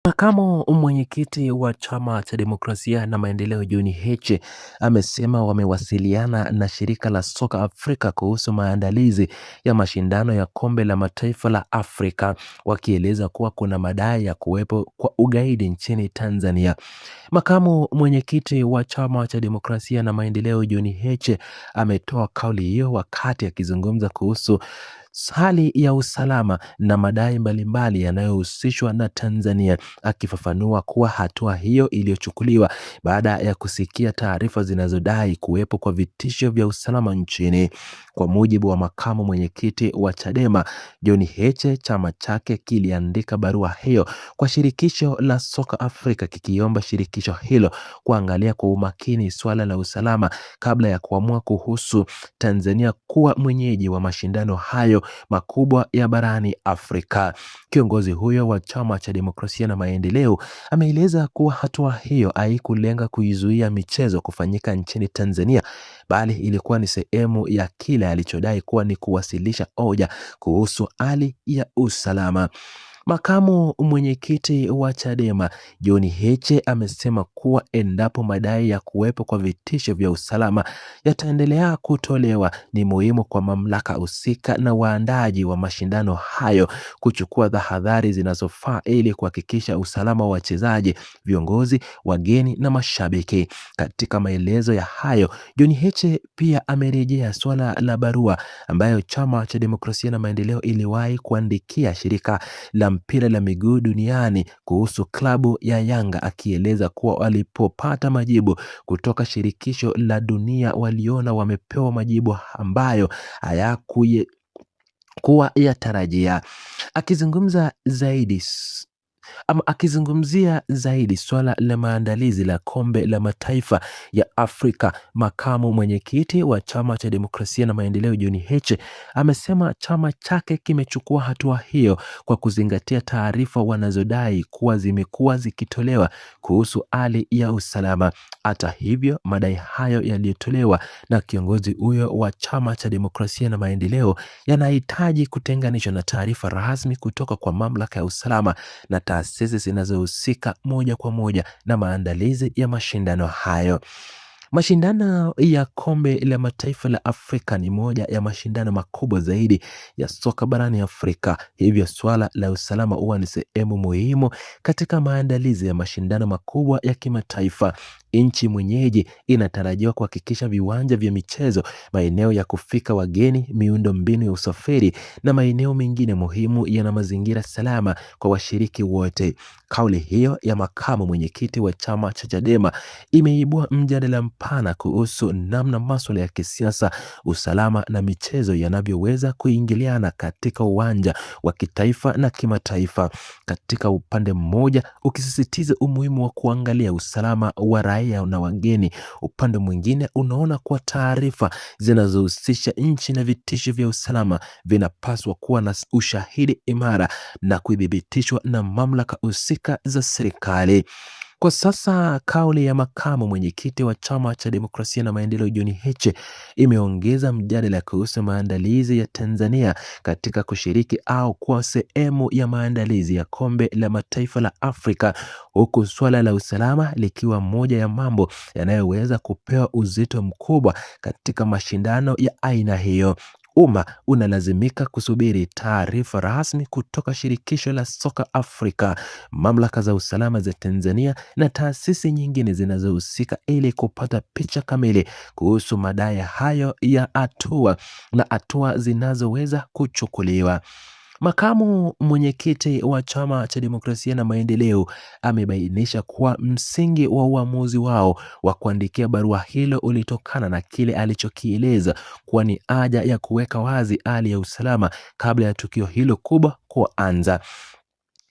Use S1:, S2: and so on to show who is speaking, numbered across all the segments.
S1: Makamu mwenyekiti wa Chama cha Demokrasia na Maendeleo John Heche amesema wamewasiliana na shirika la soka Afrika kuhusu maandalizi ya mashindano ya kombe la mataifa la Afrika, wakieleza kuwa kuna madai ya kuwepo kwa ugaidi nchini Tanzania. Makamu mwenyekiti wa Chama cha Demokrasia na Maendeleo John Heche ametoa kauli hiyo wakati akizungumza kuhusu hali ya usalama na madai mbalimbali yanayohusishwa na Tanzania, akifafanua kuwa hatua hiyo iliyochukuliwa baada ya kusikia taarifa zinazodai kuwepo kwa vitisho vya usalama nchini. Kwa mujibu wa makamu mwenyekiti wa Chadema John Heche, chama chake kiliandika barua hiyo kwa shirikisho la soka Afrika kikiomba shirikisho hilo kuangalia kwa umakini swala la usalama kabla ya kuamua kuhusu Tanzania kuwa mwenyeji wa mashindano hayo makubwa ya barani Afrika. Kiongozi huyo wa Chama cha Demokrasia na Maendeleo ameeleza kuwa hatua hiyo haikulenga kuizuia michezo kufanyika nchini Tanzania, bali ilikuwa ni sehemu ya kile alichodai kuwa ni kuwasilisha hoja kuhusu hali ya usalama. Makamu mwenyekiti wa Chadema John Heche amesema kuwa endapo madai ya kuwepo kwa vitisho vya usalama yataendelea kutolewa, ni muhimu kwa mamlaka husika na waandaji wa mashindano hayo kuchukua tahadhari zinazofaa ili kuhakikisha usalama wa wachezaji, viongozi, wageni na mashabiki. Katika maelezo ya hayo, John Heche pia amerejea swala la barua ambayo Chama cha Demokrasia na Maendeleo iliwahi kuandikia shirika la mpira la miguu duniani kuhusu klabu ya Yanga, akieleza kuwa walipopata majibu kutoka shirikisho la dunia waliona wamepewa majibu ambayo hayakuwa yatarajia. Akizungumzia zaidi swala la maandalizi la kombe la mataifa ya Afrika, makamu mwenyekiti wa Chama cha Demokrasia na Maendeleo John Heche amesema chama chake kimechukua hatua hiyo kwa kuzingatia taarifa wanazodai kuwa zimekuwa zikitolewa kuhusu hali ya usalama. Hata hivyo, madai hayo yaliyotolewa na kiongozi huyo wa Chama cha Demokrasia na Maendeleo yanahitaji kutenganishwa na taarifa rasmi kutoka kwa mamlaka ya usalama na taasisi zinazohusika moja kwa moja na maandalizi ya mashindano hayo. Mashindano ya kombe la mataifa la Afrika ni moja ya mashindano makubwa zaidi ya soka barani Afrika. Hivyo swala la usalama huwa ni sehemu muhimu katika maandalizi ya mashindano makubwa ya kimataifa. Nchi mwenyeji inatarajiwa kuhakikisha viwanja vya michezo, maeneo ya kufika wageni, miundo mbinu ya usafiri na maeneo mengine muhimu yana mazingira salama kwa washiriki wote. Kauli hiyo ya makamu mwenyekiti wa chama cha Chadema imeibua mjadala mpana kuhusu namna masuala ya kisiasa, usalama na michezo yanavyoweza kuingiliana katika uwanja wa kitaifa na kimataifa. Katika upande mmoja ukisisitiza umuhimu wa kuangalia usalama wa raia na wageni, upande mwingine unaona kuwa taarifa zinazohusisha nchi na vitisho vya usalama vinapaswa kuwa na ushahidi imara na kudhibitishwa na mamlaka husika za serikali. Kwa sasa kauli ya makamu mwenyekiti wa Chama cha Demokrasia na Maendeleo John Heche imeongeza mjadala kuhusu maandalizi ya Tanzania katika kushiriki au kuwa sehemu ya maandalizi ya kombe la mataifa la Afrika, huku swala la usalama likiwa moja ya mambo yanayoweza kupewa uzito mkubwa katika mashindano ya aina hiyo. Umma unalazimika kusubiri taarifa rasmi kutoka shirikisho la soka Afrika, mamlaka za usalama za Tanzania na taasisi nyingine zinazohusika ili kupata picha kamili kuhusu madai hayo ya hatua zinazoweza kuchukuliwa. Makamu mwenyekiti wa Chama cha Demokrasia na Maendeleo amebainisha kuwa msingi wa uamuzi wao wa kuandikia barua hilo ulitokana na kile alichokieleza kuwa ni haja ya kuweka wazi hali ya usalama kabla ya tukio hilo kubwa kuanza.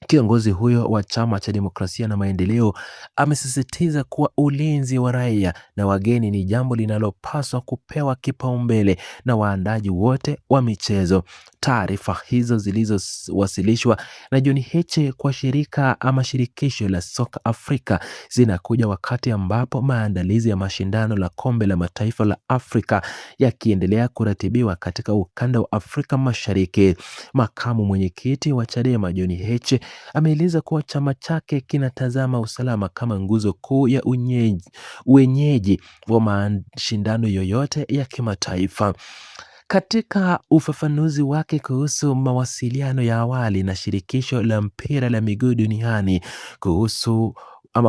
S1: Kiongozi huyo wa Chama cha Demokrasia na Maendeleo amesisitiza kuwa ulinzi wa raia na wageni ni jambo linalopaswa kupewa kipaumbele na waandaji wote wa michezo. Taarifa hizo zilizowasilishwa na John Heche kwa shirika ama shirikisho la soka Afrika zinakuja wakati ambapo maandalizi ya mashindano la kombe la mataifa la Afrika yakiendelea kuratibiwa katika ukanda wa Afrika Mashariki. Makamu mwenyekiti wa Chadema John Heche ameeleza kuwa chama chake kinatazama usalama kama nguzo kuu ya uenyeji wa mashindano yoyote ya kimataifa. Katika ufafanuzi wake kuhusu mawasiliano ya awali na shirikisho la mpira la miguu duniani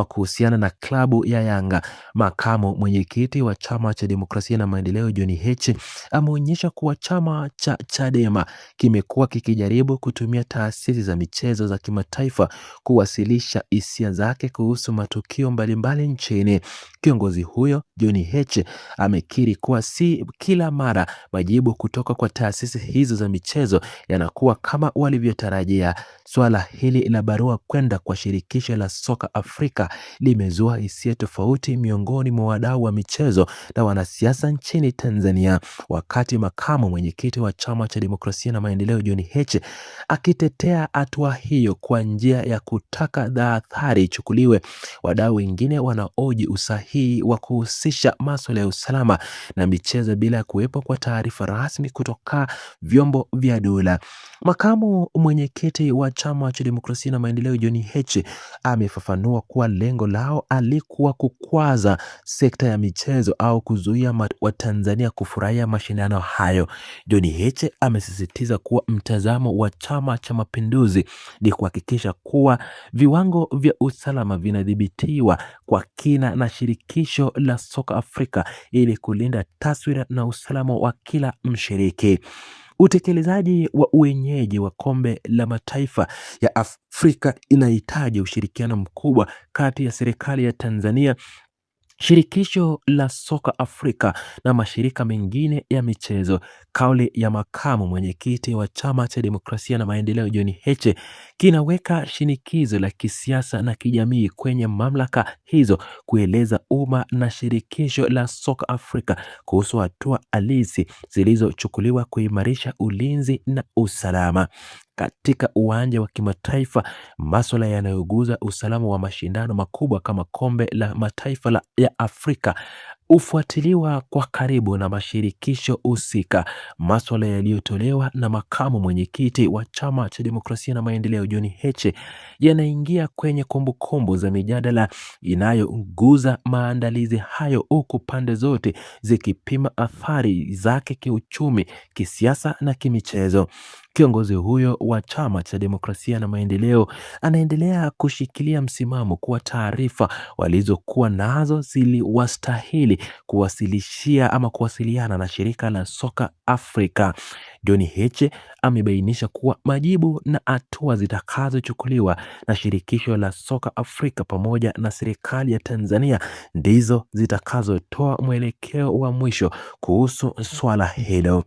S1: kuhusiana na klabu ya Yanga, makamu mwenyekiti wa chama cha demokrasia na maendeleo John Heche ameonyesha kuwa chama cha Chadema kimekuwa kikijaribu kutumia taasisi za michezo za kimataifa kuwasilisha hisia zake kuhusu matukio mbalimbali nchini. Kiongozi huyo John Heche amekiri kuwa si kila mara majibu kutoka kwa taasisi hizo za michezo yanakuwa kama walivyotarajia. Swala hili la barua kwenda kwa shirikisho la soka Afrika limezua hisia tofauti miongoni mwa wadau wa michezo na wanasiasa nchini Tanzania. Wakati makamu mwenyekiti wa chama cha demokrasia na maendeleo John Heche akitetea hatua hiyo kwa njia ya kutaka tahadhari ichukuliwe, wadau wengine wanaoji usahihi wa kuhusisha masuala ya usalama na michezo bila ya kuwepo kwa taarifa rasmi kutoka vyombo vya dola. Makamu mwenyekiti wa chama cha demokrasia na maendeleo John Heche amefafanua kuwa lengo lao alikuwa kukwaza sekta ya michezo au kuzuia Watanzania kufurahia mashindano hayo. John Heche amesisitiza kuwa mtazamo wa Chama cha Mapinduzi ni kuhakikisha kuwa viwango vya usalama vinadhibitiwa kwa kina na shirikisho la soka Afrika ili kulinda taswira na usalama wa kila mshiriki. Utekelezaji wa uenyeji wa kombe la mataifa ya Afrika inahitaji ushirikiano mkubwa kati ya serikali ya Tanzania, shirikisho la soka Afrika na mashirika mengine ya michezo. Kauli ya makamu mwenyekiti wa chama cha demokrasia na maendeleo John Heche kinaweka shinikizo la kisiasa na kijamii kwenye mamlaka hizo kueleza umma na shirikisho la soka Afrika kuhusu hatua halisi zilizochukuliwa kuimarisha ulinzi na usalama. Katika uwanja wa kimataifa, masuala yanayoguza usalama wa mashindano makubwa kama kombe la mataifa ya Afrika hufuatiliwa kwa karibu na mashirikisho husika. Masuala yaliyotolewa na makamu mwenyekiti wa chama cha demokrasia na maendeleo John Heche yanaingia kwenye kumbukumbu za mijadala inayoguza maandalizi hayo, huku pande zote zikipima athari zake kiuchumi, kisiasa na kimichezo. Kiongozi huyo wa chama cha demokrasia na maendeleo anaendelea kushikilia msimamo kuwa taarifa walizokuwa nazo ziliwastahili kuwasiliana na shirika la soka Afrika. John Heche amebainisha kuwa majibu na hatua zitakazochukuliwa na shirikisho la soka Afrika pamoja na serikali ya Tanzania ndizo zitakazotoa mwelekeo wa mwisho kuhusu swala hilo.